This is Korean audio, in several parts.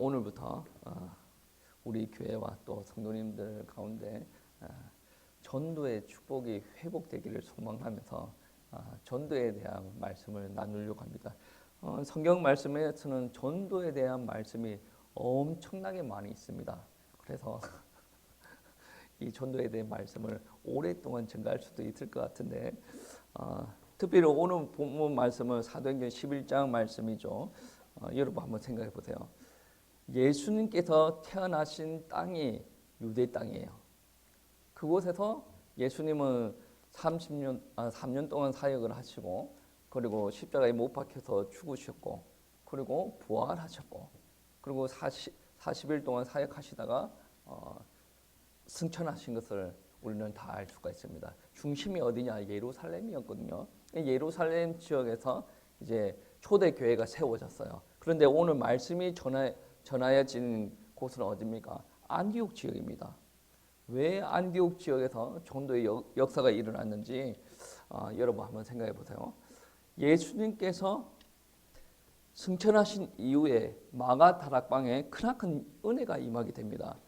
오늘부터 우리 교회와 또 성도님들 가운데 전도의 축복이 회복되기를 소망하면서 전도에 대한 말씀을 나누려고 합니다. 성경 말씀에서는 전도에 대한 말씀이 엄청나게 많이 있습니다. 그래서 이 전도에 대한 말씀을 오랫동안 증가할 수도 있을 것 같은데 특별히 오늘 본문 말씀은 사도행전 11장 말씀이죠. 여러분 한번 생각해 보세요. 예수님께서 태어나신 땅이 유대 땅이에요. 그곳에서 예수님은 3년 동안 사역을 하시고, 그리고 십자가에 못 박혀서 죽으셨고, 그리고 부활하셨고, 그리고 40일 동안 사역하시다가 승천하신 것을 우리는 다 알 수가 있습니다. 중심이 어디냐? 예루살렘이었거든요. 예루살렘 지역에서 이제 초대 교회가 세워졌어요. 그런데 오늘 말씀이 전하여진 곳은 어디입니까? 안디옥 지역입니다. 왜 안디옥 지역에서 전도의 역사가 일어났는지 여러분 한번 생각해 보세요. 예수님께서 승천하신 이후에 마가 다락방에 크나큰 은혜가 임하게 됩니다.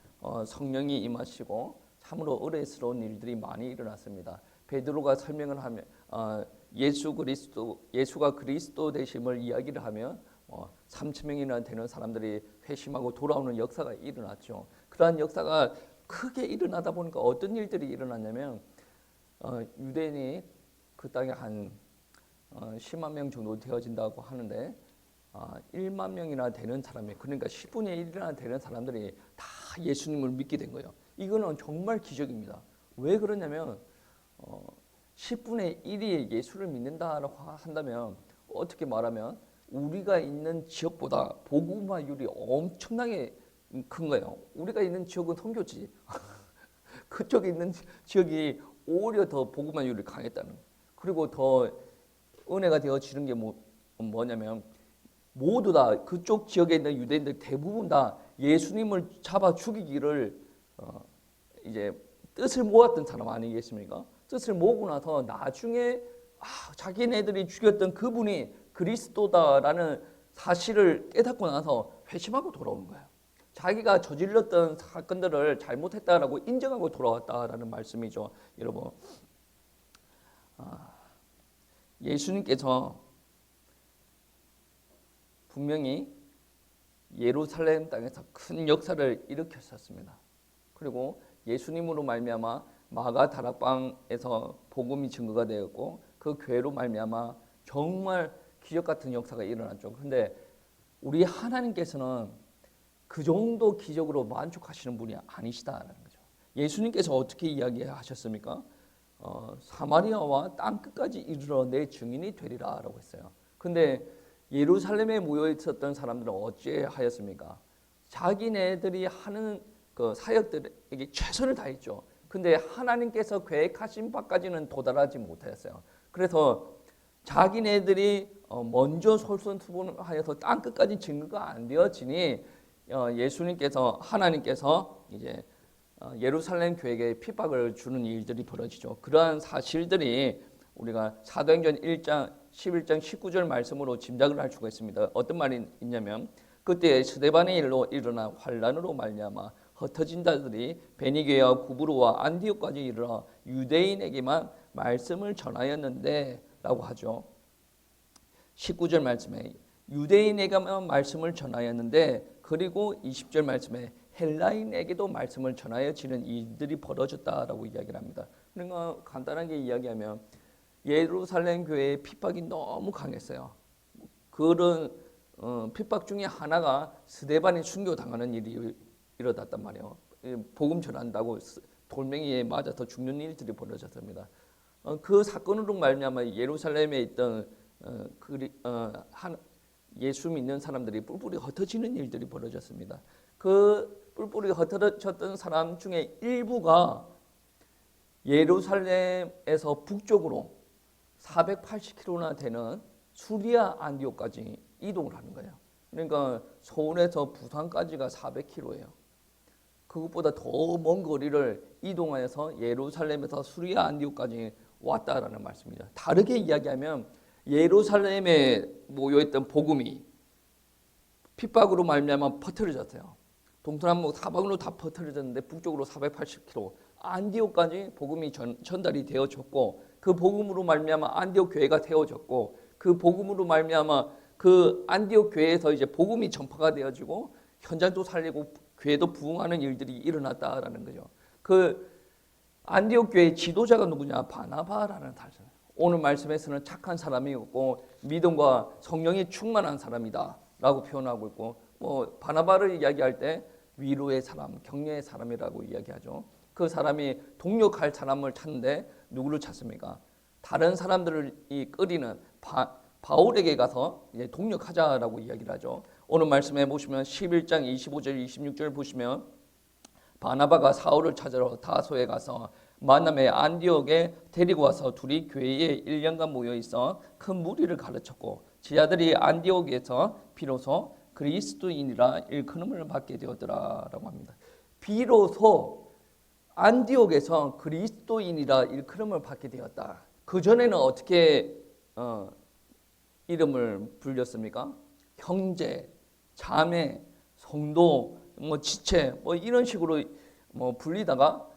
성령이 임하시고 참으로 의뢰스러운 일들이 많이 일어났습니다. 베드로가 설명을 하면 예수가 그리스도 되심을 이야기를 하면 3,000명이나 되는 사람들이 회심하고 돌아오는 역사가 일어났죠. 그러한 역사가 크게 일어나다 보니까 어떤 일들이 일어났냐면 유대인이 그 땅에 한 10만 명 정도 되어진다고 하는데 1만 명이나 되는 사람이, 그러니까 10분의 1이나 되는 사람들이 다 예수님을 믿게 된 거예요. 이거는 정말 기적입니다. 왜 그러냐면 10분의 1이 예수를 믿는다라고 한다면 어떻게 말하면 우리가 있는 지역보다 복음화율이 엄청나게 큰 거예요. 우리가 있는 지역은 선교지. 그쪽에 있는 지역이 오히려 더 복음화율이 강했다는 거예요. 그리고 더 은혜가 되어지는 게 뭐냐면 모두 다 그쪽 지역에 있는 유대인들 대부분 다 예수님을 잡아 죽이기를 이제 뜻을 모았던 사람 아니겠습니까? 뜻을 모으고 나서 나중에 자기네들이 죽였던 그분이 그리스도다라는 사실을 깨닫고 나서 회심하고 돌아오는 거예요. 자기가 저질렀던 사건들을 잘못했다라고 인정하고 돌아왔다라는 말씀이죠. 여러분, 예수님께서 분명히 예루살렘 땅에서 큰 역사를 일으켰었습니다. 그리고 예수님으로 말미암아 마가 다락방에서 복음이 증거가 되었고, 그 교회로 말미암아 정말 기적 같은 역사가 일어났죠. 그런데 우리 하나님께서는 그 정도 기적으로 만족하시는 분이 아니시다라는 거죠. 예수님께서 어떻게 이야기하셨습니까? 사마리아와 땅 끝까지 이르러 내 증인이 되리라라고 했어요. 근데 예루살렘에 모여 있었던 사람들은 어찌하였습니까? 자기네들이 하는 그 사역들에게 최선을 다했죠. 근데 하나님께서 계획하신 바까지는 도달하지 못하였어요. 그래서 자기네들이 먼저 솔선수범하여서 땅 끝까지 증거가 안 되어지니 하나님께서 이제 예루살렘 교회에게 핍박을 주는 일들이 벌어지죠. 그러한 사실들이 우리가 사도행전 1장 11장 19절 말씀으로 짐작을 할 수가 있습니다. 어떤 말이 있냐면 그때 스데반의 일로 일어난 환란으로 말미암아 흩어진 자들이 베니게와 구브로와 안디옥까지 이르러 유대인에게만 말씀을 전하였는데 라고 하죠. 19절 말씀에 유대인에게만 말씀을 전하였는데, 그리고 20절 말씀에 헬라인에게도 말씀을 전하여지는 일들이 벌어졌다라고 이야기를 합니다. 그러니까 간단하게 이야기하면 예루살렘 교회의 핍박이 너무 강했어요. 그런 핍박 중에 하나가 스데반이 순교당하는 일이 일어났단 말이에요. 복음 전한다고 돌멩이에 맞아서 죽는 일들이 벌어졌습니다. 그 사건으로 말미암아 예루살렘에 있던 예수 믿는 사람들이 뿔뿔이 흩어지는 일들이 벌어졌습니다. 그 뿔뿔이 흩어졌던 사람 중에 일부가 예루살렘에서 북쪽으로 480km나 되는 수리아 안디옥까지 이동을 하는 거예요. 그러니까 서울에서 부산까지가 400km예요. 그것보다 더 먼 거리를 이동하여서 예루살렘에서 수리아 안디옥까지 왔다라는 말씀입니다. 다르게 이야기하면 예루살렘에 모여있던 복음이 핍박으로 말미암아 퍼뜨려졌어요. 동서남북 사방으로 다 퍼뜨려졌는데 북쪽으로 480km 안디옥까지 복음이 전달이 되어졌고, 그 복음으로 말미암아 안디옥 교회가 세워졌고, 그 복음으로 말미암아 그 안디옥 교회에서 이제 복음이 전파가 되어지고 현장도 살리고 교회도 부흥하는 일들이 일어났다라는 거죠. 그 안디옥 교회의 지도자가 누구냐? 바나바라는 사람. 오늘 말씀에서는 착한 사람이었고 믿음과 성령이 충만한 사람이다라고 표현하고 있고, 뭐 바나바를 이야기할 때 위로의 사람, 격려의 사람이라고 이야기하죠. 그 사람이 동력할 사람을 찾는데 누구를 찾습니까? 다른 사람들을 끌이는 바울에게 가서 이제 동력하자라고 이야기를 하죠. 오늘 말씀해 보시면 11장 25절 26절 보시면 바나바가 사울을 찾으러 다소에 가서 만남에 안디옥에 데리고 와서 둘이 교회에 1년간 모여 있어 큰 무리를 가르쳤고, 제자들이 안디옥에서 비로소 그리스도인이라 일컬음을 받게 되었더라라고 합니다. 비로소 안디옥에서 그리스도인이라 일컬음을 받게 되었다. 그 전에는 어떻게 이름을 불렸습니까? 형제, 자매, 성도, 뭐 지체, 뭐 이런 식으로 뭐 불리다가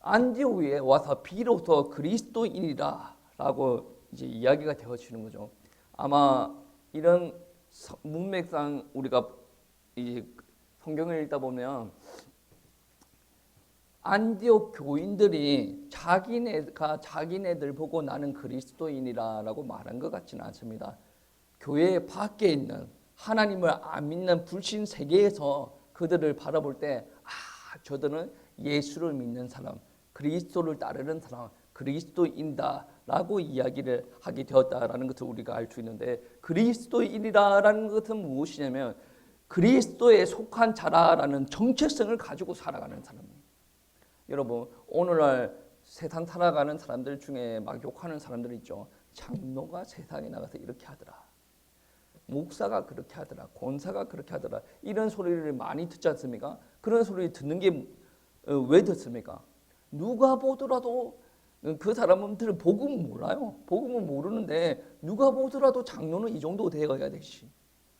안디옥에 와서 비로소 그리스도인이라라고 이제 이야기가 되어지는 거죠. 아마 이런 문맥상 우리가 이 성경을 읽다 보면 안디옥 교인들이 자기네들 보고 나는 그리스도인이라고 말한 것 같지는 않습니다. 교회 밖에 있는 하나님을 안 믿는 불신 세계에서 그들을 바라볼 때, 저들은 예수를 믿는 사람, 그리스도를 따르는 사람, 그리스도인다라고 이야기를 하게 되었다라는 것을 우리가 알 수 있는데, 그리스도인이라는 것은 무엇이냐면 그리스도에 속한 자라라는 정체성을 가지고 살아가는 사람입니다. 여러분, 오늘날 세상 살아가는 사람들 중에 막 욕하는 사람들 있죠. 장로가 세상에 나가서 이렇게 하더라, 목사가 그렇게 하더라, 권사가 그렇게 하더라, 이런 소리를 많이 듣지 않습니까? 그런 소리 듣는 게 왜 듣습니까? 누가 보더라도 그 사람들은 복음은 몰라요. 복음은 모르는데 누가 보더라도 장로는 이 정도 되어야 되지,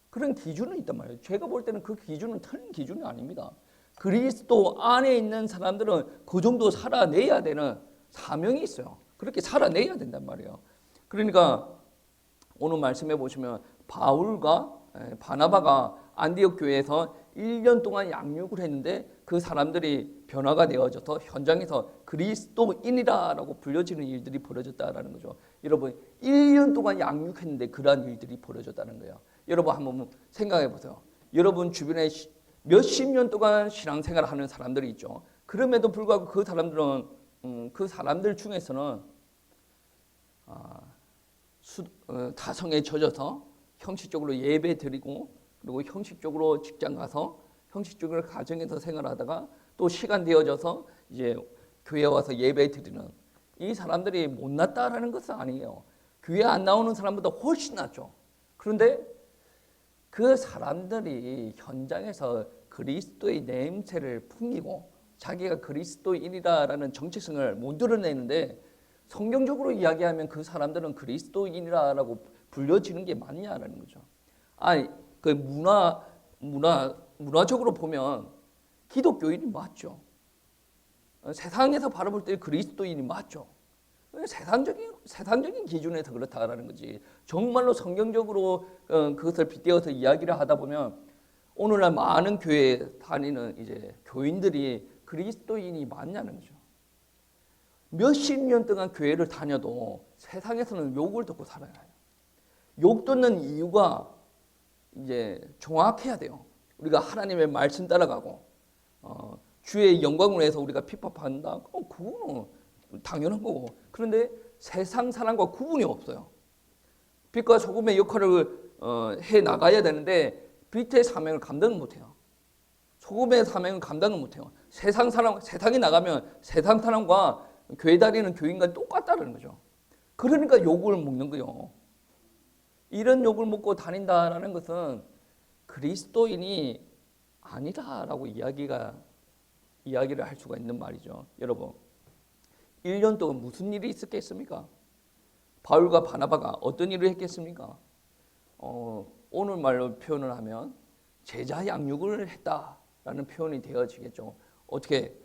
그런 기준은 있단 말이에요. 제가 볼 때는 그 기준은 틀린 기준이 아닙니다. 그리스도 안에 있는 사람들은 그 정도 살아내야 되는 사명이 있어요. 그렇게 살아내야 된단 말이에요. 그러니까 오늘 말씀해 보시면 바울과 바나바가 안디옥 교회에서 1년 동안 양육을 했는데 그 사람들이 변화가 되어져서 현장에서 그리스도인이라고 불려지는 일들이 벌어졌다라는 거죠. 여러분, 1년 동안 양육했는데 그러한 일들이 벌어졌다는 거예요. 여러분 한번 생각해 보세요. 여러분 주변에 몇십 년 동안 신앙생활을 하는 사람들이 있죠. 그럼에도 불구하고 그 사람들은 그 사람들 중에서는 타성에 젖어서 형식적으로 예배 드리고, 그리고 형식적으로 직장 가서 형식적으로 가정에서 생활하다가 또 시간 되어져서 이제 교회 와서 예배 드리는 이 사람들이 못났다라는 것은 아니에요. 교회 안 나오는 사람보다 훨씬 낫죠. 그런데 그 사람들이 현장에서 그리스도의 냄새를 풍기고 자기가 그리스도인이라는 정체성을 못 드러내는데, 성경적으로 이야기하면 그 사람들은 그리스도인이라고 불려지는 게 맞냐라는 거죠. 아니, 그 문화적으로 보면 기독교인이 맞죠. 세상에서 바라볼 때 그리스도인이 맞죠. 세상적인 기준에서 그렇다라는 거지. 정말로 성경적으로 그것을 빗대어서 이야기를 하다 보면 오늘날 많은 교회에 다니는 이제 교인들이 그리스도인이 맞냐는 거죠. 몇십 년 동안 교회를 다녀도 세상에서는 욕을 듣고 살아요. 욕 듣는 이유가 이제 정확해야 돼요. 우리가 하나님의 말씀 따라가고 주의 영광을 위해서 우리가 핍박한다. 그거는 당연한 거고. 그런데 세상 사람과 구분이 없어요. 빛과 소금의 역할을 해 나가야 되는데 빛의 사명을 감당을 못해요. 소금의 사명을 감당을 못해요. 세상에 나가면 세상 사람과 교회 다니는 교인과 똑같다는 거죠. 그러니까 욕을 먹는 거예요. 이런 욕을 먹고 다닌다라는 것은 그리스도인이 아니다라고 이야기를 할 수가 있는 말이죠. 여러분, 1년 동안 무슨 일이 있었겠습니까? 바울과 바나바가 어떤 일을 했겠습니까? 오늘 말로 표현을 하면 제자 양육을 했다라는 표현이 되어지겠죠. 어떻게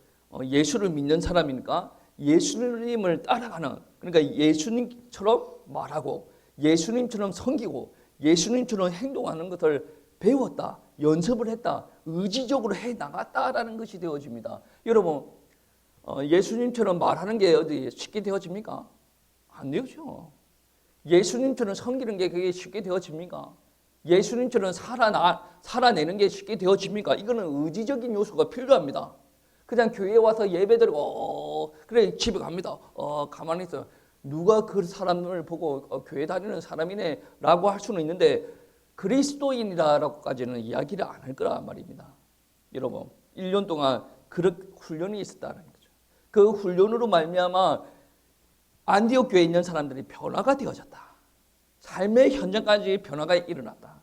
예수를 믿는 사람이니까 예수님을 따라가는, 그러니까 예수님처럼 말하고 예수님처럼 섬기고 예수님처럼 행동하는 것을 배웠다, 연습을 했다, 의지적으로 해 나갔다라는 것이 되어집니다. 여러분, 예수님처럼 말하는 게 어디 쉽게 되어집니까? 안 되죠. 예수님처럼 섬기는 게 그게 쉽게 되어집니까? 예수님처럼 살아내는 게 쉽게 되어집니까? 이거는 의지적인 요소가 필요합니다. 그냥 교회에 와서 예배드리고 그래 집에 갑니다. 가만히 있어요. 누가 그 사람을 보고 교회 다니는 사람이네 라고 할 수는 있는데 그리스도인이라고까지는 이야기를 안 할 거란 말입니다. 여러분, 1년 동안 그런 훈련이 있었다는 거죠. 그 훈련으로 말미암아 안디옥 교회에 있는 사람들이 변화가 되어졌다. 삶의 현장까지 변화가 일어났다.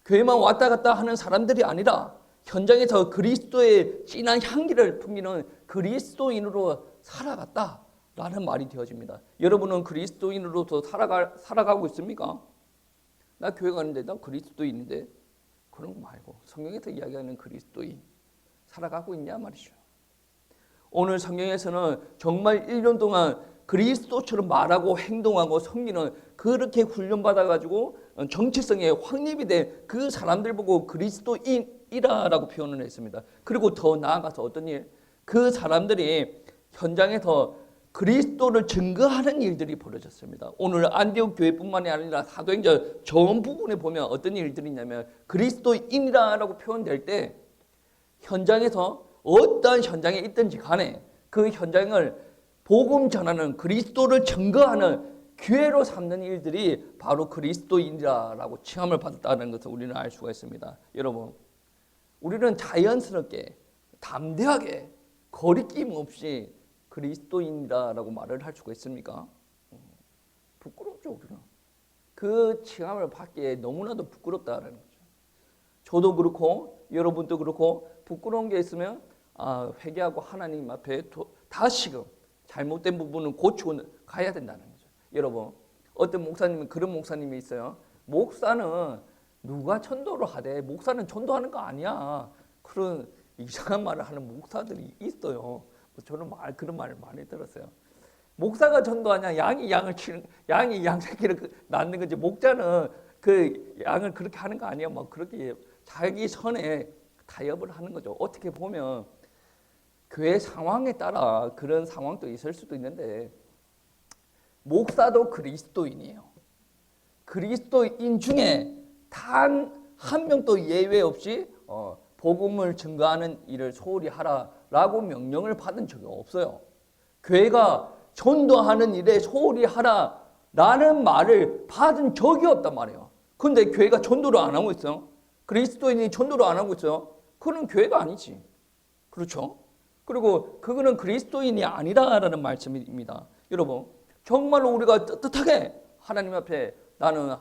교회만 왔다 갔다 하는 사람들이 아니라 현장에서 그리스도의 진한 향기를 풍기는 그리스도인으로 살아갔다라는 말이 되어집니다. 여러분은 그리스도인으로서 살아가고 있습니까? 나 교회 가는데 나 그리스도인인데, 그런 거 말고 성경에서 이야기하는 그리스도인 살아가고 있냐 말이죠. 오늘 성경에서는 정말 1년 동안 그리스도처럼 말하고 행동하고 섬기는, 그렇게 훈련받아가지고 정체성에 확립이 된 그 사람들 보고 그리스도인이라고 표현을 했습니다. 그리고 더 나아가서 어떤 일? 그 사람들이 현장에서 그리스도를 증거하는 일들이 벌어졌습니다. 오늘 안디옥 교회뿐만이 아니라 사도행전 전 부분에 보면 어떤 일들이 있냐면 그리스도인이라고 표현될 때 현장에서 어떤 현장에 있든지 간에 그 현장을 복음 전하는, 그리스도를 증거하는 기회로 삼는 일들이 바로 그리스도인이라고 칭함을 받았다는 것을 우리는 알 수가 있습니다. 여러분, 우리는 자연스럽게 담대하게 거리낌 없이 그리스도인이라고 말을 할 수가 있습니까? 부끄럽죠. 우리는 그 칭함을 받기에 너무나도 부끄럽다는 거죠. 저도 그렇고 여러분도 그렇고 부끄러운 게 있으면 회개하고 하나님 앞에 다시금 잘못된 부분은 고치고 가야 된다는 거죠. 여러분, 어떤 목사님은 그런 목사님이 있어요. 목사는 누가 전도를 하되 목사는 전도하는 거 아니야. 그런 이상한 말을 하는 목사들이 있어요. 저는 그런 말을 많이 들었어요. 목사가 전도하냐? 양이 양 새끼를 낳는 거지. 목자는 그 양을 그렇게 하는 거 아니야. 막 그렇게 자기 선에 타협을 하는 거죠. 어떻게 보면 교회 상황에 따라 그런 상황도 있을 수도 있는데 목사도 그리스도인이에요. 그리스도인 중에 단 한 명도 예외 없이 복음을 증거하는 일을 소홀히 하라라고 명령을 받은 적이 없어요. 교회가 전도하는 일에 소홀히 하라라는 말을 받은 적이 없단 말이에요. 그런데 교회가 전도를 안 하고 있어요. 그리스도인이 전도를 안 하고 있어요. 그건 교회가 아니지. 그렇죠? 그리고 그거는 그리스도인이 아니다라는 말씀입니다. 여러분, 정말로 우리가 떳떳하게 하나님 앞에 나는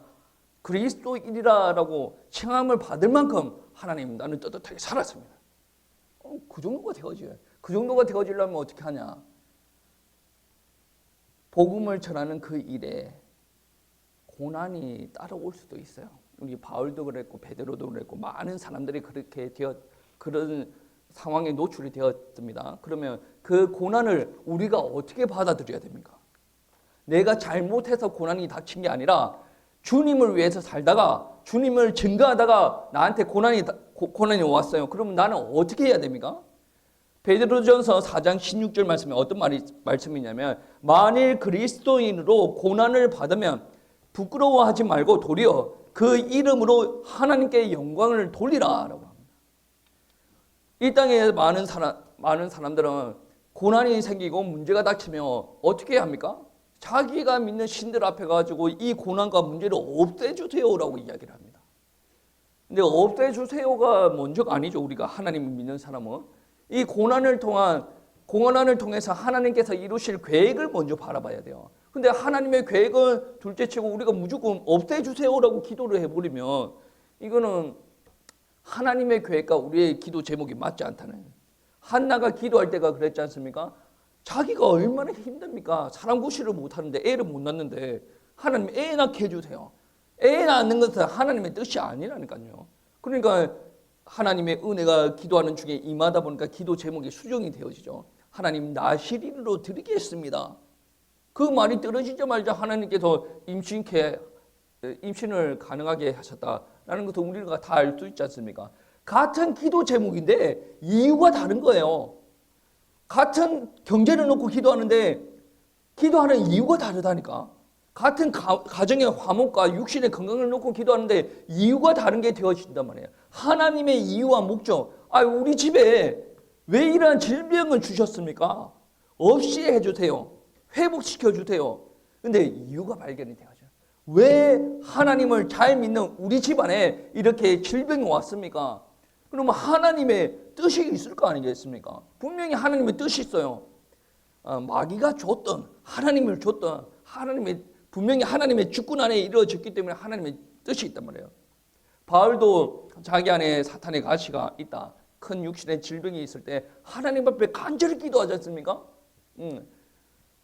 그리스도인이라고 칭함을 받을 만큼 하나님 나는 떳떳하게 살았습니다. 그 정도가 되어져요. 그 정도가 되어지려면 어떻게 하냐? 복음을 전하는 그 일에 고난이 따라올 수도 있어요. 우리 바울도 그랬고 베드로도 그랬고 많은 사람들이 그렇게 그런 상황에 노출이 되었습니다. 그러면 그 고난을 우리가 어떻게 받아들여야 됩니까? 내가 잘못해서 고난이 닥친 게 아니라 주님을 위해서 살다가 주님을 증거하다가 나한테 고난이 왔어요. 그러면 나는 어떻게 해야 됩니까? 베드로전서 4장 16절 말씀에 어떤 말씀이냐면 만일 그리스도인으로 고난을 받으면 부끄러워하지 말고 도리어 그 이름으로 하나님께 영광을 돌리라라고 합니다. 이 땅에 많은 사람들은 고난이 생기고 문제가 닥치면 어떻게 해야 합니까? 자기가 믿는 신들 앞에 가지고 이 고난과 문제를 없애주세요라고 이야기를 합니다. 근데 없애주세요가 먼저가 아니죠. 우리가 하나님을 믿는 사람은 이 고난을 통해서 하나님께서 이루실 계획을 먼저 바라봐야 돼요. 근데 하나님의 계획은 둘째치고 우리가 무조건 없애주세요라고 기도를 해버리면 이거는 하나님의 계획과 우리의 기도 제목이 맞지 않다는 거예요. 한나가 기도할 때가 그랬지 않습니까? 자기가 얼마나 힘듭니까? 사람 구실을 못하는데 애를 못 낳는데 하나님 애 낳게 해주세요. 애 낳는 것은 하나님의 뜻이 아니라니까요. 그러니까 하나님의 은혜가 기도하는 중에 임하다 보니까 기도 제목이 수정이 되어지죠. 하나님 나시린으로 드리겠습니다. 그 말이 떨어지자마자 하나님께서 임신을 가능하게 하셨다라는 것도 우리가 다 알 수 있지 않습니까? 같은 기도 제목인데 이유가 다른 거예요. 같은 경제를 놓고 기도하는데 기도하는 이유가 다르다니까. 같은 가정의 화목과 육신의 건강을 놓고 기도하는데 이유가 다른 게 되어진단 말이에요. 하나님의 이유와 목적. 우리 집에 왜 이러한 질병을 주셨습니까? 없이 해주세요. 회복시켜 주세요. 근데 이유가 발견이 돼야죠. 왜 하나님을 잘 믿는 우리 집안에 이렇게 질병이 왔습니까? 그러면 하나님의 뜻이 있을 거 아니겠습니까? 분명히 하나님의 뜻이 있어요. 마귀가 줬던, 하나님을 줬던, 분명히 하나님의 주권 안에 이루어졌기 때문에 하나님의 뜻이 있단 말이에요. 바울도 자기 안에 사탄의 가시가 있다. 큰 육신의 질병이 있을 때 하나님 앞에 간절히 기도하지 않습니까?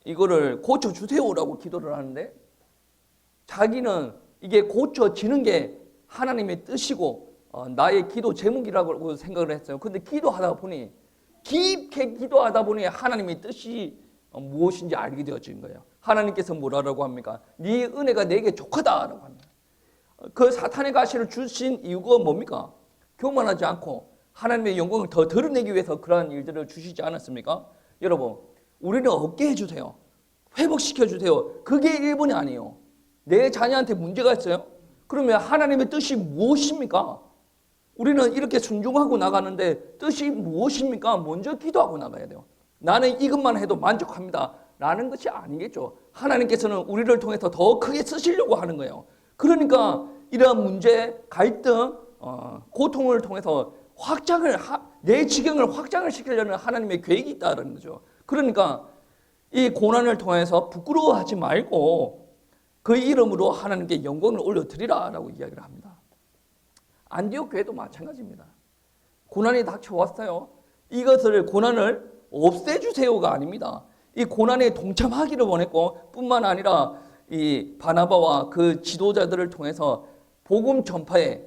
이거를 고쳐주세요라고 기도를 하는데 자기는 이게 고쳐지는 게 하나님의 뜻이고 나의 기도 제목이라고 생각을 했어요. 근데 기도하다 보니 깊게 기도하다 보니 하나님의 뜻이 무엇인지 알게 되어진 거예요. 하나님께서 뭐라고 합니까? 네 은혜가 내게 족하다라고 합니다. 그 사탄의 가시를 주신 이유가 뭡니까? 교만하지 않고 하나님의 영광을 더 드러내기 위해서 그러한 일들을 주시지 않았습니까? 여러분, 우리는 얻게 해주세요. 회복시켜 주세요. 그게 1번이 아니에요. 내 자녀한테 문제가 있어요? 그러면 하나님의 뜻이 무엇입니까? 우리는 이렇게 순종하고 나가는데 뜻이 무엇입니까? 먼저 기도하고 나가야 돼요. 나는 이것만 해도 만족합니다. 라는 것이 아니겠죠. 하나님께서는 우리를 통해서 더 크게 쓰시려고 하는 거예요. 그러니까 이러한 문제, 갈등, 고통을 통해서 내 지경을 확장을 시키려는 하나님의 계획이 있다는 거죠. 그러니까 이 고난을 통해서 부끄러워하지 말고 그 이름으로 하나님께 영광을 올려드리라라고 이야기를 합니다. 안디옥 교회도 마찬가지입니다. 고난이 닥쳐왔어요. 이것을 고난을 없애주세요가 아닙니다. 이 고난에 동참하기를 원했고 뿐만 아니라 이 바나바와 그 지도자들을 통해서 복음 전파에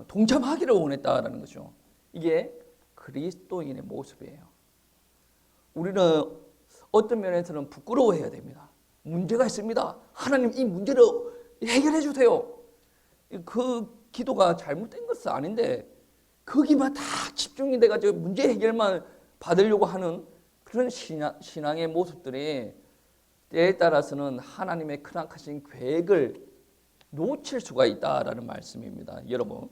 동참하기를 원했다라는 거죠. 이게 그리스도인의 모습이에요. 우리는 어떤 면에서는 부끄러워해야 됩니다. 문제가 있습니다. 하나님 이 문제를 해결해 주세요. 그 기도가 잘못된 것은 아닌데 거기만 다 집중이 돼가지고 문제 해결만 받으려고 하는 그런 신앙의 모습들이 때에 따라서는 하나님의 크나크신 계획을 놓칠 수가 있다라는 말씀입니다. 여러분,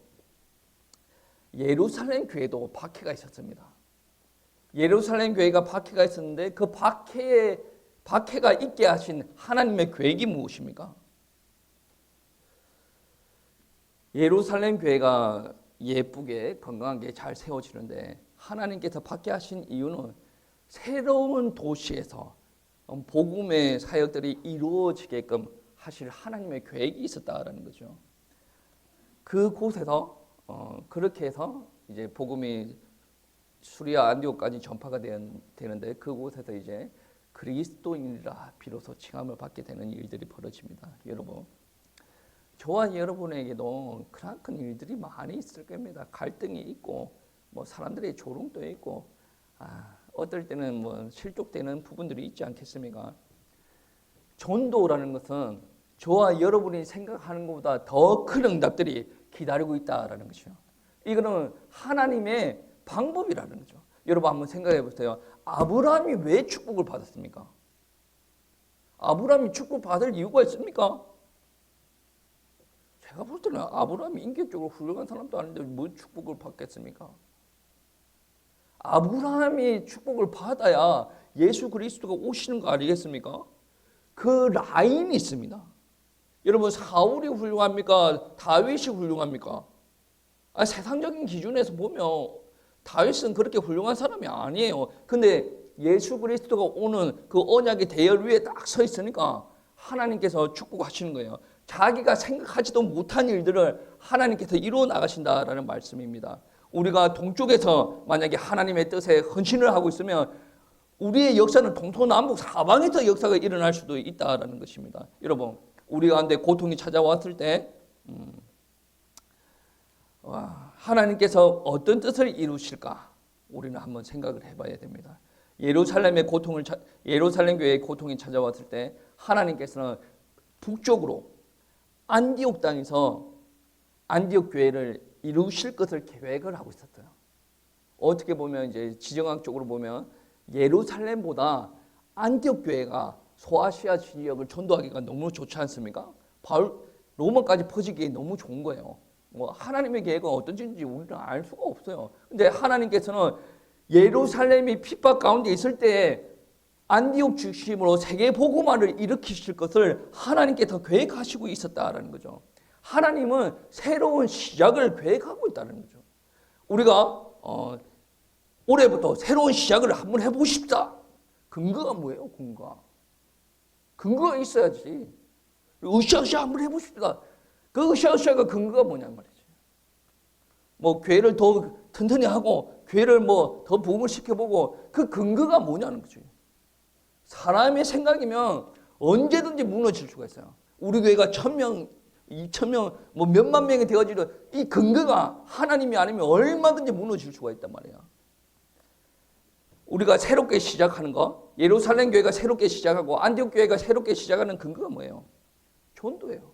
예루살렘 교회도 박해가 있었습니다. 예루살렘 교회가 박해가 있었는데 그 박해가 있게 하신 하나님의 계획이 무엇입니까? 예루살렘 교회가 예쁘게 건강하게 잘 세워지는데 하나님께서 박해하신 이유는 새로운 도시에서 복음의 사역들이 이루어지게끔 하실 하나님의 계획이 있었다라는 거죠. 그곳에서 그렇게 해서 이제 복음이 수리아 안디옥까지 전파가 되는데 그곳에서 이제 그리스도인이라 비로소 칭함을 받게 되는 일들이 벌어집니다. 여러분, 저와 여러분에게도 그런 큰 일들이 많이 있을 겁니다. 갈등이 있고 뭐 사람들의 조롱도 있고 어떨 때는 뭐 실족되는 부분들이 있지 않겠습니까? 전도라는 것은 저와 여러분이 생각하는 것보다 더 큰 응답들이 기다리고 있다라는 것이죠. 이거는 하나님의 방법이라는 거죠. 여러분 한번 생각해 보세요. 아브라함이 왜 축복을 받았습니까? 아브라함이 축복받을 이유가 있습니까? 제가 볼 때는 아브라함이 인격적으로 훌륭한 사람도 아닌데 뭐 축복을 받겠습니까? 아브라함이 축복을 받아야 예수 그리스도가 오시는 거 아니겠습니까? 그 라인이 있습니다. 여러분, 사울이 훌륭합니까? 다윗이 훌륭합니까? 세상적인 기준에서 보면 다윗은 그렇게 훌륭한 사람이 아니에요. 근데 예수 그리스도가 오는 그 언약의 대열 위에 딱 서 있으니까 하나님께서 축복하시는 거예요. 자기가 생각하지도 못한 일들을 하나님께서 이루어 나가신다라는 말씀입니다. 우리가 동쪽에서 만약에 하나님의 뜻에 헌신을 하고 있으면 우리의 역사는 동서남북 사방에서 역사가 일어날 수도 있다라는 것입니다. 여러분, 우리 가운데 고통이 찾아왔을 때 하나님께서 어떤 뜻을 이루실까? 우리는 한번 생각을 해봐야 됩니다. 예루살렘 교회의 고통이 찾아왔을 때 하나님께서는 북쪽으로 안디옥 땅에서 안디옥 교회를 이루실 것을 계획을 하고 있었어요. 어떻게 보면 이제 지정학적으로 보면 예루살렘보다 안디옥 교회가 소아시아 지역을 전도하기가 너무 좋지 않습니까? 로마까지 퍼지기에 너무 좋은 거예요. 뭐 하나님의 계획은 어떤지 우리는 알 수가 없어요. 근데 하나님께서는 예루살렘이 핍박 가운데 있을 때 안디옥 중심으로 세계 복음화를 일으키실 것을 하나님께서 계획하시고 있었다라는 거죠. 하나님은 새로운 시작을 계획하고 있다는 거죠. 우리가 올해부터 새로운 시작을 한번 해보고 싶다. 근거가 뭐예요? 근거가 있어야지. 으쌰으쌰 한번 해보고 싶다. 그 으쌰으쌰가 근거가 뭐냐는 말이지. 뭐 교회를 더 튼튼히 하고 교회를 뭐 더 부흥을 시켜보고 그 근거가 뭐냐는 거지. 사람의 생각이면 언제든지 무너질 수가 있어요. 우리 교회가 1,000명, 2,000명, 뭐 몇만 명이 되어지도 이 근거가 하나님이 아니면 얼마든지 무너질 수가 있단 말이야. 우리가 새롭게 시작하는 거, 예루살렘 교회가 새롭게 시작하고 안디옥 교회가 새롭게 시작하는 근거가 뭐예요? 전도예요.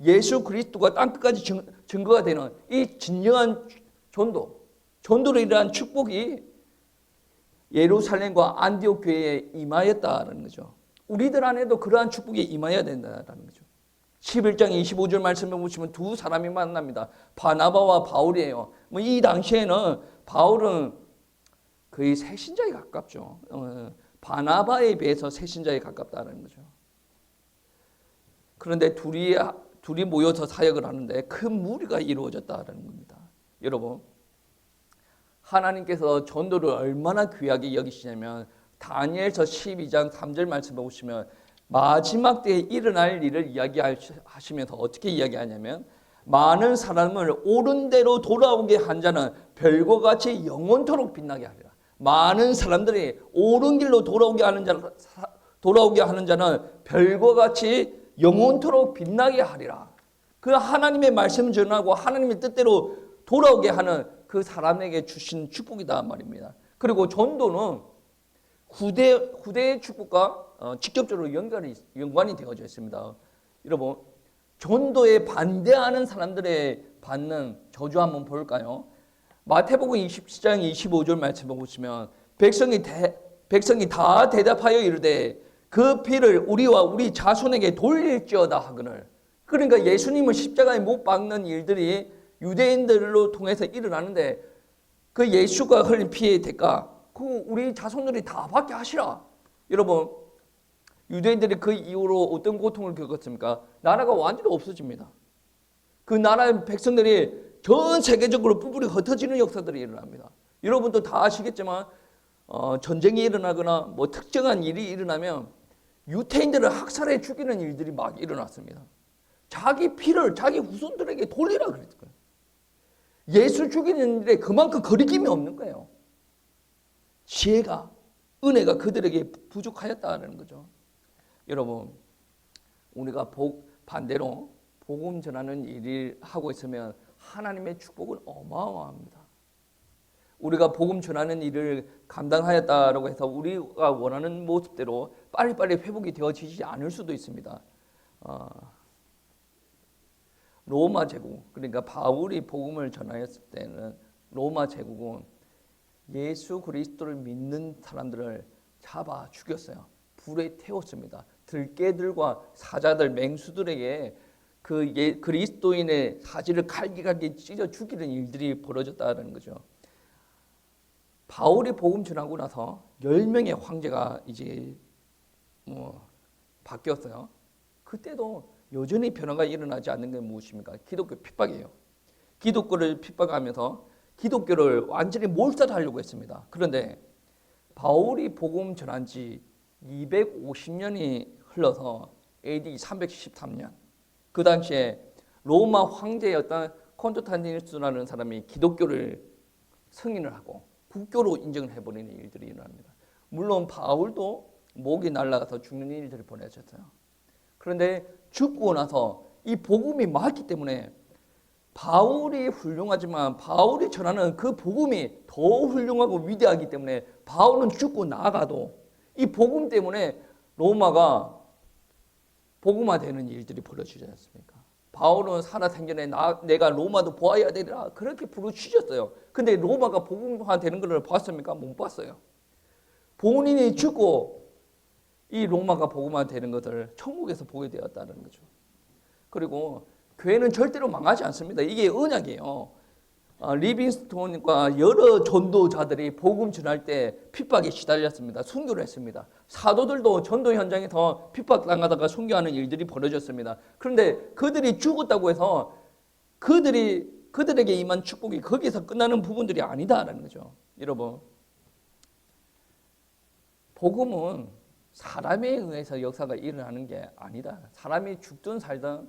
예수 그리스도가 땅끝까지 증거가 되는 이 진정한 전도로 일어난 축복이 예루살렘과 안디옥 교회에 임하였다라는 거죠. 우리들 안에도 그러한 축복이 임하여야 된다라는 거죠. 11장 25절 말씀을 보시면 두 사람이 만납니다. 바나바와 바울이에요. 뭐 이 당시에는 바울은 거의 새신자에 가깝죠. 바나바에 비해서 새신자에 가깝다는 거죠. 그런데 둘이 모여서 사역을 하는데 큰 무리가 이루어졌다는 겁니다. 여러분, 하나님께서 전도를 얼마나 귀하게 여기시냐면 다니엘서 12장 3절 말씀을 보시면 마지막 때에 일어날 일을 이야기하시면서 어떻게 이야기하냐면 많은 사람을 옳은 대로 돌아오게 한 자는 별과 같이 영원토록 빛나게 하리라. 많은 사람들이 옳은 길로 돌아오게 하는 자는 별과 같이 영원토록 빛나게 하리라. 그 하나님의 말씀을 전하고 하나님의 뜻대로 돌아오게 하는 그 사람에게 주신 축복이다 말입니다. 그리고 전도는 후대의 축복과 직접적으로 연관이 되어져 있습니다. 여러분, 전도에 반대하는 사람들의 받는 저주 한번 볼까요? 마태복음 27장 25절 말씀을 보시면 백성이 다 대답하여 이르되 그 피를 우리와 우리 자손에게 돌릴지어다 하거늘. 그러니까 예수님을 십자가에 못 박는 일들이 유대인들로 통해서 일어나는데 그 예수가 흘린 피의 대가 그 우리 자손들이 다 받게 하시라. 여러분, 유대인들이 그 이후로 어떤 고통을 겪었습니까? 나라가 완전히 없어집니다. 그 나라의 백성들이 전 세계적으로 뿔뿔이 흩어지는 역사들이 일어납니다. 여러분도 다 아시겠지만 전쟁이 일어나거나 뭐 특정한 일이 일어나면 유태인들을 학살해 죽이는 일들이 막 일어났습니다. 자기 피를 자기 후손들에게 돌리라 그랬을 거예요. 예수 죽이는 일에 그만큼 거리낌이 없는 거예요. 지혜가, 은혜가 그들에게 부족하였다는 거죠. 여러분, 우리가 반대로 복음 전하는 일을 하고 있으면 하나님의 축복은 어마어마합니다. 우리가 복음 전하는 일을 감당하였다라고 해서 우리가 원하는 모습대로 빨리빨리 회복이 되어지지 않을 수도 있습니다. 로마 제국, 그러니까 바울이 복음을 전하였을 때는 로마 제국은 예수 그리스도를 믿는 사람들을 잡아 죽였어요. 불에 태웠습니다. 들깨들과 사자들, 맹수들에게 그리스도인의 사지를 갈기갈기 찢어 죽이는 일들이 벌어졌다는 거죠. 바울이 복음 전하고 나서 10명의 황제가 이제 바뀌었어요. 그때도 여전히 변화가 일어나지 않는 게 무엇입니까? 기독교 핍박이에요. 기독교를 핍박하면서 기독교를 완전히 몰살하려고 했습니다. 그런데 바울이 복음 전한 지 250년이 흘러서 AD 313년 그 당시에 로마 황제였던 콘스탄티누스라는 사람이 기독교를 승인을 하고 국교로 인정을 해버리는 일들이 일어납니다. 물론 바울도 목이 날아가서 죽는 일들을 벌어졌어요. 그런데 죽고 나서 이 복음이 맞기 때문에 바울이 훌륭하지만 바울이 전하는 그 복음이 더 훌륭하고 위대하기 때문에 바울은 죽고 나가도 이 복음 때문에 로마가 복음화되는 일들이 벌어지지 않습니까? 바울은 살아생전에 내가 로마도 보아야 되리라 그렇게 부르짖었어요. 근데 로마가 복음화되는 것을 봤습니까? 못 봤어요. 본인이 죽고 이 로마가 복음화되는 것을 천국에서 보게 되었다는 거죠. 그리고 교회는 절대로 망하지 않습니다. 이게 언약이에요. 리빙스톤과 여러 전도자들이 복음 전할 때 핍박에 시달렸습니다. 순교를 했습니다. 사도들도 전도 현장에서 핍박당하다가 순교하는 일들이 벌어졌습니다. 그런데 그들이 죽었다고 해서 그들에게 임한 축복이 거기서 끝나는 부분들이 아니다라는 거죠. 여러분, 복음은 사람에 의해서 역사가 일어나는 게 아니다. 사람이 죽든 살든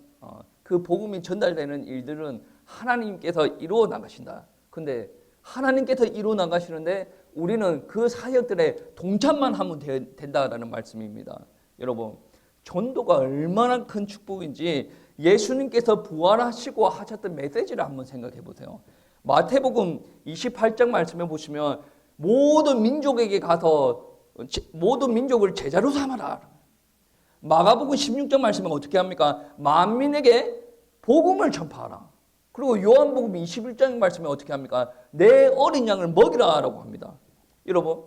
그 복음이 전달되는 일들은 하나님께서 이루어 나가신다. 근데 하나님께서 이루어 나가시는데 우리는 그 사역들에 동참만 하면 된다라는 말씀입니다. 여러분, 전도가 얼마나 큰 축복인지 예수님께서 부활하시고 하셨던 메시지를 한번 생각해 보세요. 마태복음 28장 말씀해 보시면 모든 민족에게 가서 모든 민족을 제자로 삼아라. 마가복음 16장 말씀은 어떻게 합니까? 만민에게 복음을 전파하라. 그리고 요한복음 21장 말씀에 어떻게 합니까? 내 어린 양을 먹이라라고 합니다. 여러분,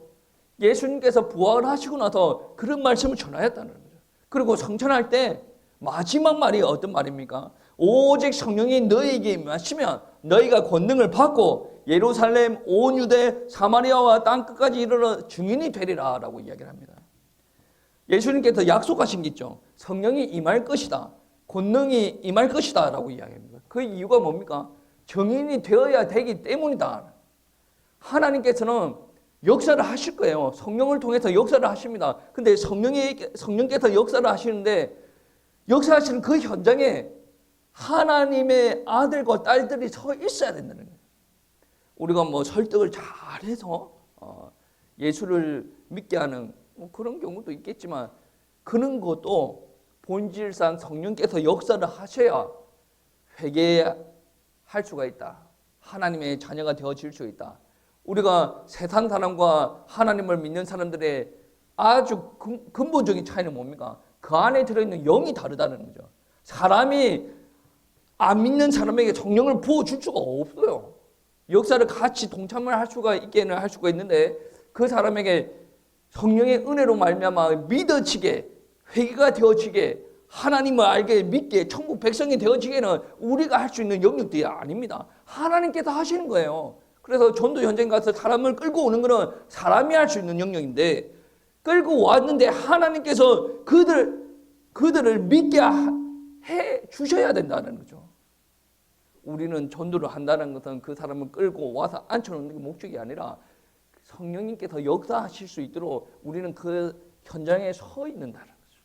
예수님께서 부활하시고 나서 그런 말씀을 전하였다는 거죠. 그리고 성천할 때 마지막 말이 어떤 말입니까? 오직 성령이 너희에게 임하시면 너희가 권능을 받고 예루살렘, 온 유대, 사마리아와 땅끝까지 이르러 증인이 되리라 라고 이야기를 합니다. 예수님께서 약속하신 게 있죠. 성령이 임할 것이다. 권능이 임할 것이다 라고 이야기합니다. 그 이유가 뭡니까? 증인이 되어야 되기 때문이다. 하나님께서는 역사를 하실 거예요. 성령을 통해서 역사를 하십니다. 근데 성령께서 역사를 하시는데 역사하시는 그 현장에 하나님의 아들과 딸들이 서 있어야 된다는 거예요. 우리가 뭐 설득을 잘해서 예수를 믿게 하는 그런 경우도 있겠지만 그런 것도 본질상 성령께서 역사를 하셔야 회개할 수가 있다. 하나님의 자녀가 되어질 수 있다. 우리가 세상 사람과 하나님을 믿는 사람들의 아주 근본적인 차이는 뭡니까? 그 안에 들어있는 영이 다르다는 거죠. 사람이 안 믿는 사람에게 성령을 부어줄 수가 없어요. 역사를 같이 동참을 할 수가 있게는 할 수가 있는데 그 사람에게 성령의 은혜로 말미암아 믿어지게 회개가 되어지게 하나님을 알게 믿게 천국 백성이 되어지게는 우리가 할 수 있는 영역들이 아닙니다. 하나님께서 하시는 거예요. 그래서 전도 현장 가서 사람을 끌고 오는 것은 사람이 할 수 있는 영역인데 끌고 왔는데 하나님께서 그들을 믿게 해 주셔야 된다는 거죠. 우리는 전도를 한다는 것은 그 사람을 끌고 와서 앉혀놓는 게 목적이 아니라 성령님께서 역사하실 수 있도록 우리는 그 현장에 서 있는다는 거죠.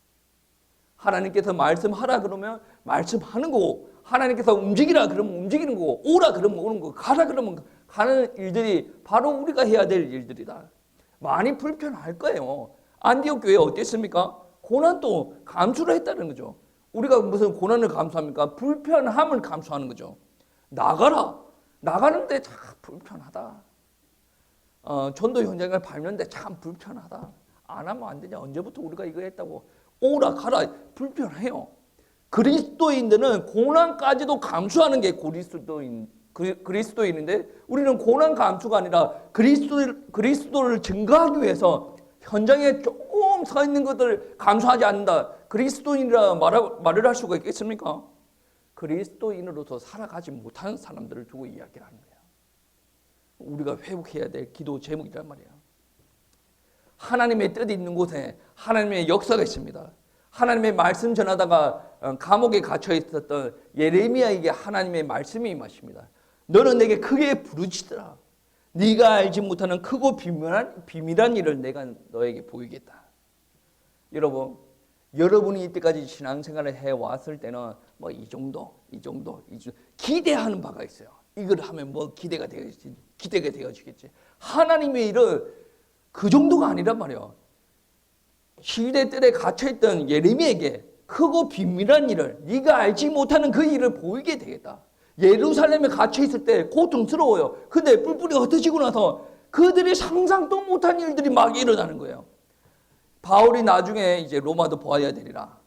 하나님께서 말씀하라 그러면 말씀하는 거고 하나님께서 움직이라 그러면 움직이는 거고 오라 그러면 오는 거고 가라 그러면 가는 일들이 바로 우리가 해야 될 일들이다. 많이 불편할 거예요. 안디옥 교회 어땠습니까? 고난도 감수를 했다는 거죠. 우리가 무슨 고난을 감수합니까? 불편함을 감수하는 거죠. 나가라. 나가는데 참 불편하다. 전도 현장을 밟는데 참 불편하다. 안 하면 안 되냐. 언제부터 우리가 이거 했다고. 오라 가라. 불편해요. 그리스도인들은 고난까지도 감수하는 게 그리스도인인데 우리는 고난 감수가 아니라 그리스도를 증거하기 위해서 현장에 조금 서 있는 것을 감수하지 않는다. 그리스도인이라 말을 할 수가 있겠습니까? 그리스도인으로서 살아가지 못하는 사람들을 두고 이야기를 하는 거예요. 우리가 회복해야 될 기도 제목이란 말이에요. 하나님의 뜻이 있는 곳에 하나님의 역사가 있습니다. 하나님의 말씀 전하다가 감옥에 갇혀 있었던 예레미야에게 하나님의 말씀이 임하십니다. 너는 내게 크게 부르짖으라. 네가 알지 못하는 크고 비밀한 일을 내가 너에게 보이겠다. 여러분이 이때까지 신앙생활을 해왔을 때는 뭐 이 정도 기대하는 바가 있어요. 이걸 하면 뭐 기대가 되어지겠지. 하나님의 일은 그 정도가 아니란 말이에요. 시대들에 갇혀있던 예레미야에게 크고 비밀한 일을 네가 알지 못하는 그 일을 보이게 되겠다. 예루살렘에 갇혀 있을 때 고통스러워요. 근데 뿔뿔이 흩어지고 나서 그들이 상상도 못한 일들이 막 일어나는 거예요. 바울이 나중에 이제 로마도 보아야 되리라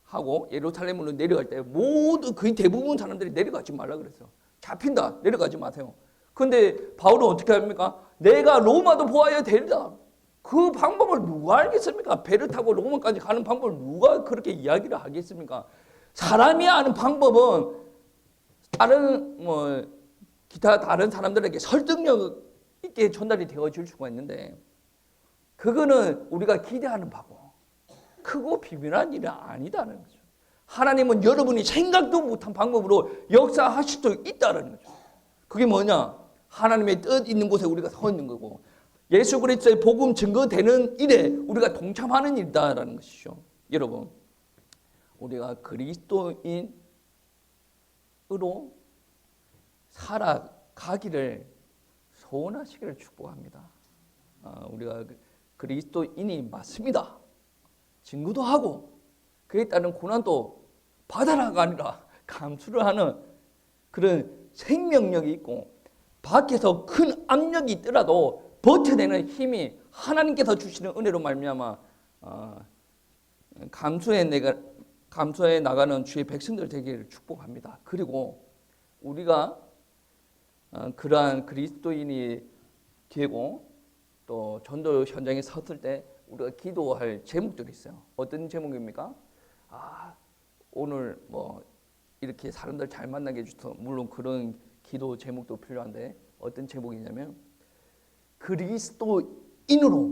하고 예루살렘으로 내려갈 때 모두 거의 대부분 사람들이 내려가지 말라 그랬어요. 잡힌다. 내려가지 마세요. 근데 바울은 어떻게 합니까? 내가 로마도 보아야 되리라. 그 방법을 누가 알겠습니까? 배를 타고 로마까지 가는 방법을 누가 그렇게 이야기를 하겠습니까? 사람이 아는 방법은 다른 기타 다른 사람들에게 설득력 있게 전달이 되어질 수가 있는데 그거는 우리가 기대하는 바고 크고 비밀한 일은 아니다는 거죠. 하나님은 여러분이 생각도 못한 방법으로 역사하실 수도 있다는 거죠. 그게 뭐냐? 하나님의 뜻 있는 곳에 우리가 서 있는 거고 예수 그리스도의 복음 증거되는 일에 우리가 동참하는 일이다라는 것이죠. 여러분, 우리가 그리스도인으로 살아가기를 소원하시기를 축복합니다. 우리가 그리스도인이 맞습니다. 증거도 하고 그에 따른 고난도 받아라가 아니라 감수를 하는 그런 생명력이 있고 밖에서 큰 압력이 있더라도 버텨내는 힘이 하나님께서 주시는 은혜로 말미암아 감수해 나가는 주의 백성들 되기를 축복합니다. 그리고 우리가 그러한 그리스도인이 되고 또 전도 현장에 섰을 때 우리가 기도할 제목들이 있어요. 어떤 제목입니까? 오늘 이렇게 사람들 잘 만나게 해주셔서 물론 그런 기도 제목도 필요한데 어떤 제목이냐면 그리스도인으로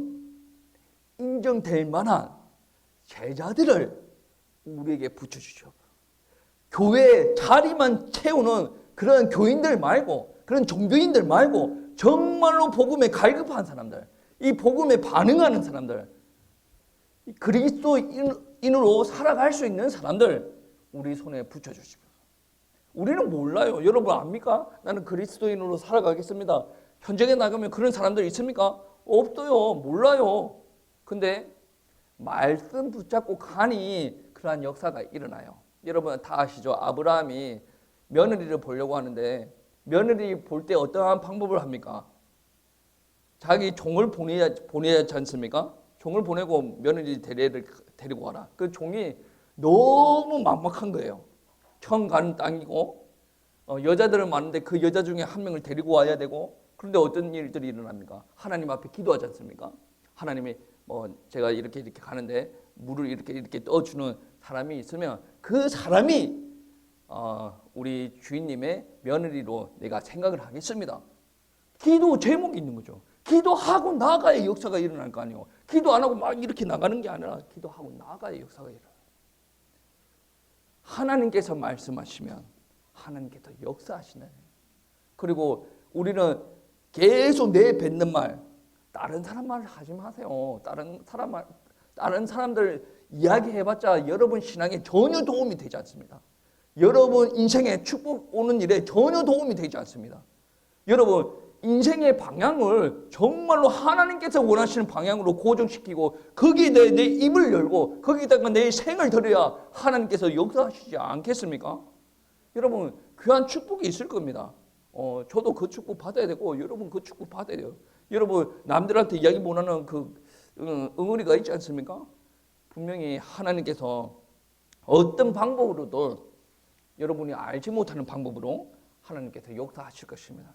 인정될 만한 제자들을 우리에게 붙여주죠. 교회 자리만 채우는 그런 교인들 말고 그런 종교인들 말고 정말로 복음에 갈급한 사람들, 이 복음에 반응하는 사람들, 그리스도인으로 살아갈 수 있는 사람들 우리 손에 붙여주십시오. 우리는 몰라요. 여러분 압니까? 나는 그리스도인으로 살아가겠습니다. 현장에 나가면 그런 사람들 있습니까? 없어요. 몰라요. 근데 말씀 붙잡고 가니 그러한 역사가 일어나요. 여러분 다 아시죠? 아브라함이 며느리를 보려고 하는데 며느리 볼 때 어떠한 방법을 합니까? 자기 종을 보내지 않습니까? 종을 보내고 며느리 데리고 와라. 그 종이 너무 막막한 거예요. 처음 가는 땅이고 여자들은 많은데 그 여자 중에 한 명을 데리고 와야 되고 그런데 어떤 일들이 일어납니까? 하나님 앞에 기도하지 않습니까? 하나님이 제가 이렇게 가는데 물을 이렇게 떠주는 사람이 있으면 그 사람이 우리 주인님의 며느리로 내가 생각을 하겠습니다. 기도 제목이 있는 거죠. 기도하고 나가야 역사가 일어날 거 아니에요. 기도 안 하고 막 이렇게 나가는 게 아니라 기도하고 나가야 역사가 일어나요. 하나님께서 말씀하시면 하나님께서 역사하시는. 그리고 우리는 계속 내뱉는 말, 다른 사람 말 하지 마세요. 다른 사람들 이야기해봤자 여러분 신앙에 전혀 도움이 되지 않습니다. 여러분 인생에 축복 오는 일에 전혀 도움이 되지 않습니다. 여러분 인생의 방향을 정말로 하나님께서 원하시는 방향으로 고정시키고 거기에 내 입을 열고 거기다가 내 생을 들여야 하나님께서 역사하시지 않겠습니까? 여러분 귀한 축복이 있을 겁니다. 저도 그 축복 받아야 되고 여러분 그 축복 받아야 돼요. 여러분 남들한테 이야기 못하는 그 응어리가 있지 않습니까? 분명히 하나님께서 어떤 방법으로도 여러분이 알지 못하는 방법으로 하나님께서 역사하실 것입니다.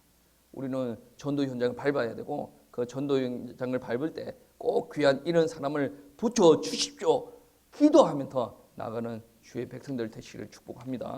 우리는 전도 현장을 밟아야 되고 그 전도 현장을 밟을 때 꼭 귀한 이런 사람을 붙여 주십시오. 기도하면서 나가는 주의 백성들 되시기를 축복합니다.